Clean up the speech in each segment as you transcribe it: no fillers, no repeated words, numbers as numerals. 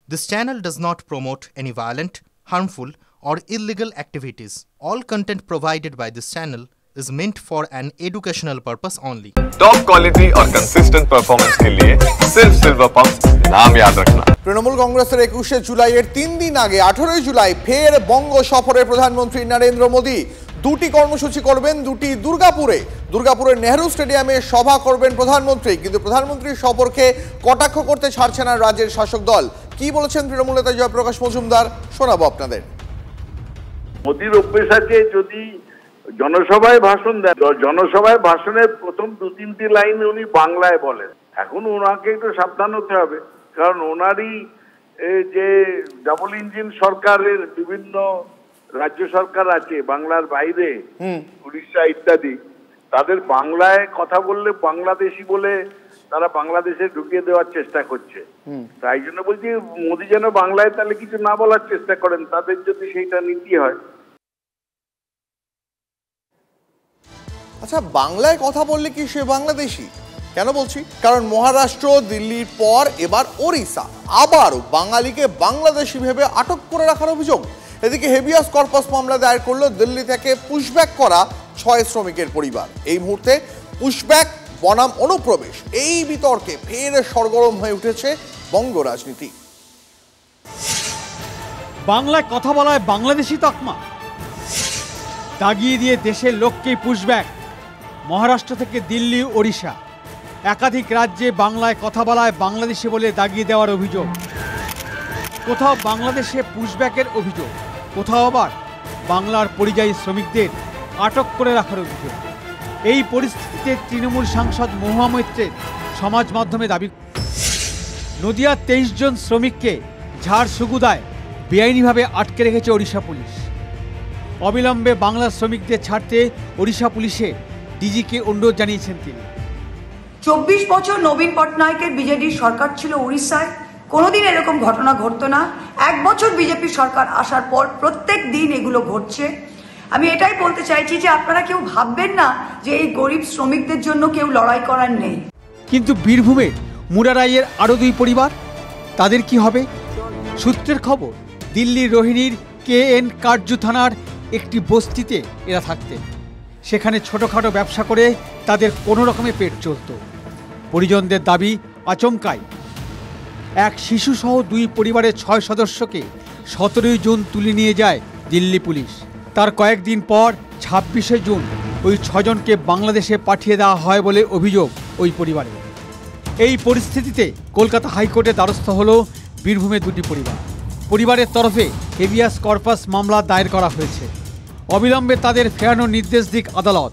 This channel does not promote any violent, harmful, or illegal activities. All content provided by this channel is meant for an educational purpose only. Top quality और consistent performance के लिए सिर्फ silver pumps नाम याद रखना। তৃণমূল কংগ্রেসের 21শে জুলাইয়ের 3 দিন আগে 18 জুলাই ফের বঙ্গ সফরে প্রধানমন্ত্রী নরেন্দ্র মোদী দুটি কর্মসূচি করবেন, দুটি দুর্গাপুরের নেহরু স্টেডিয়ামে সভা করবেন প্রধানমন্ত্রী। কিন্তু প্রধানমন্ত্রীর সফরকে কটাক্ষ করতে ছাড়ছে না রাজ্যের শাসক দল। কি বলেছেন তৃণমূল নেতা জয়প্রকাশ মজুমদার, শোনাবো আপনাদের। মোদীর অভ্যেস আছে যদি জনসভায় ভাষণ দেন, জনসভায় ভাষণের প্রথম 2-3টি লাইন উনি বাংলায় বলেন। এখন ওনাকে একটু সাবধান হতে হবে, কারণ ওনারই যে ডাবল ইঞ্জিন সরকারের বিভিন্ন রাজ্য সরকার আছে বাংলার বাইরে, উড়িষ্যা ইত্যাদি, তাদের বাংলায় কথা বললে বাংলাদেশি বলে তারা বাংলাদেশে ঢুকিয়ে দেওয়ার চেষ্টা করছে। তাই জন্য বলছি মোদী যেন বাংলায় তাহলে কিছু না বলার চেষ্টা করেন, তাদের যদি সেইটা নীতি হয়। আচ্ছা, বাংলায় কথা বললে কি সে বাংলাদেশি? কেন বলছি, কারণ মহারাষ্ট্র, দিল্লির পর এবার ওড়িশা আবারও বাঙালিকে বাংলাদেশি ভেবে আটক করে রাখার অভিযোগ। এদিকে হেভিয়াস কর্পাস মামলা দায়ের করলো দিল্লি থেকে পুশব্যাক করা 6 শ্রমিকের পরিবার। এই মুহূর্তে পুশব্যাক বনাম অনুপ্রবেশ, এই বিতর্কে ফের সরগরম হয়ে উঠেছে বঙ্গ রাজনীতি। বাংলায় কথা বলায় বাংলাদেশি তকমা দাগিয়ে দিয়ে দেশের লোককেই পুশব্যাক। মহারাষ্ট্র থেকে দিল্লি, ওড়িশা একাধিক রাজ্যে বাংলায় কথা বলায় বাংলাদেশি বলে দাগিয়ে দেওয়ার অভিযোগ। কোথাও বাংলাদেশে পুশব্যাকের অভিযোগ, কোথাও আবার বাংলার পরিযায়ী শ্রমিকদের আটক করে রাখার অভিযোগ। এই পরিস্থিতিতে তৃণমূল সাংসদ মহুয়া মৈত্রের সমাজ মাধ্যমে দাবি, নদিয়ার 23 জন শ্রমিককে ঝাড়সুগুদায় বেআইনিভাবে আটকে রেখেছে ওড়িশা পুলিশ। অবিলম্বে বাংলার শ্রমিকদের ছাড়তে ওড়িশা পুলিশে ডিজিকে অনুরোধ জানিয়েছেন তিনি। 24 বছর নবীন পটনায়কের বিজেডির সরকার ছিল উড়িষ্যায়, কোনোদিন এরকম ঘটনা ঘটতো না। 1 বছর বিজেপি সরকার আসার পর প্রত্যেক দিন এগুলো ঘটছে। আমি এটাই বলতে চাইছি যে আপনারা কেউ ভাববেন না যে এই গরিব শ্রমিকদের জন্য কেউ লড়াই করার নেই। কিন্তু বীরভূমের মুরারাইয়ের আরও 2 পরিবার, তাদের কি হবে? সূত্রের খবর, দিল্লির রোহিণীর KN কার্জু থানার একটি বস্তিতে এরা থাকতেন। সেখানে ছোটোখাটো ব্যবসা করে তাদের কোনো রকমে পেট চলত। পরিজনদের দাবি, আচমকাই এক শিশুসহ 2 পরিবারের 6 সদস্যকে 17 জুন তুলে নিয়ে যায় দিল্লি পুলিশ। তার কয়েকদিন পর 26শে জুন ওই 6 জনকে বাংলাদেশে পাঠিয়ে দেওয়া হয় বলে অভিযোগ ওই পরিবারের। এই পরিস্থিতিতে কলকাতা হাইকোর্টে দ্বারস্থ হল বীরভূমের 2টি পরিবার। পরিবারের তরফে হেভিয়াস কর্পাস মামলা দায়ের করা হয়েছে। অবিলম্বে তাদের ফেরানোর নির্দেশ দিক আদালত।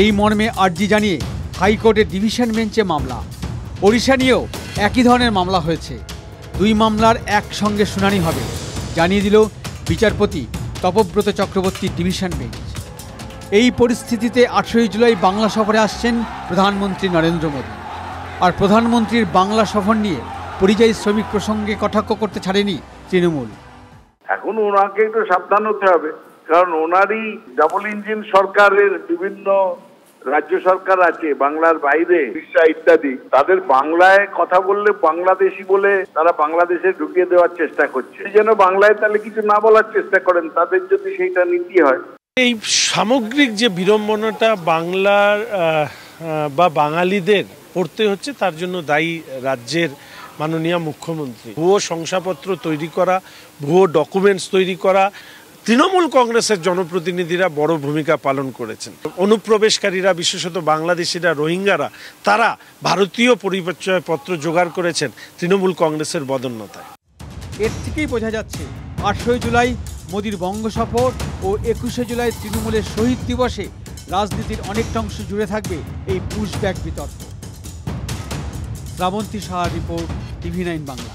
এই মর্মে আর্জি জানিয়ে হাইকোর্টের ডিভিশন বেঞ্চে মামলা। ওড়িশা নিয়েও একই ধরনের মামলা হয়েছে। 2 মামলার একসঙ্গে শুনানি হবে, জানিয়ে দিল বিচারপতি তপব্রত চক্রবর্তী ডিভিশন বেঞ্চ। এই পরিস্থিতিতে 18 জুলাই বাংলা সফরে আসছেন প্রধানমন্ত্রী নরেন্দ্র মোদী। আর প্রধানমন্ত্রীর বাংলা সফর নিয়ে পরিযায়ী শ্রমিক প্রসঙ্গে কটাক্ষ করতে ছাড়েনি তৃণমূল। এখন ওনাকে একটু সাবধান হতে হবে, কারণ ওনারই ডাবল ইঞ্জিন সরকারের বিভিন্ন রাজ্য সরকার আছে বাংলার বাইরে, উড়িষ্যা ইত্যাদি, তাদের বাংলায় কথা বললে বাংলাদেশি বলে তারা বাংলাদেশে ঢুকিয়ে দেওয়ার চেষ্টা করছে। যেন বাংলায় তাহলে কিছু না বলার চেষ্টা করেন, তাদের যদি সেইটা নীতি হয়। এই সামগ্রিক যে বিড়ম্বনাটা বাংলার বা বাঙালিদের পড়তে হচ্ছে, তার জন্য দায়ী রাজ্যের মাননীয় মুখ্যমন্ত্রী। ভুয়ো শংসাপত্র তৈরি করা, ভুয়ো ডকুমেন্টস তৈরি করা, তৃণমূল কংগ্রেসের জনপ্রতিনিধিরা বড় ভূমিকা পালন করেছেন। অনুপ্রবেশকারীরা, বিশেষত বাংলাদেশিরা, রোহিঙ্গারা, তারা ভারতীয় পরিচয়পত্র জোগাড় করেছেন তৃণমূল কংগ্রেসের বদন্যতায়। এর থেকেই বোঝা যাচ্ছে 18 জুলাই মোদীর বঙ্গ সফর ও 21শে জুলাই তৃণমূলের শহীদ দিবসে রাজনীতির অনেকটা অংশ জুড়ে থাকবে এই পুশব্যাক বিতর্ক। Shrabanti Saha report, TV9 Bangla.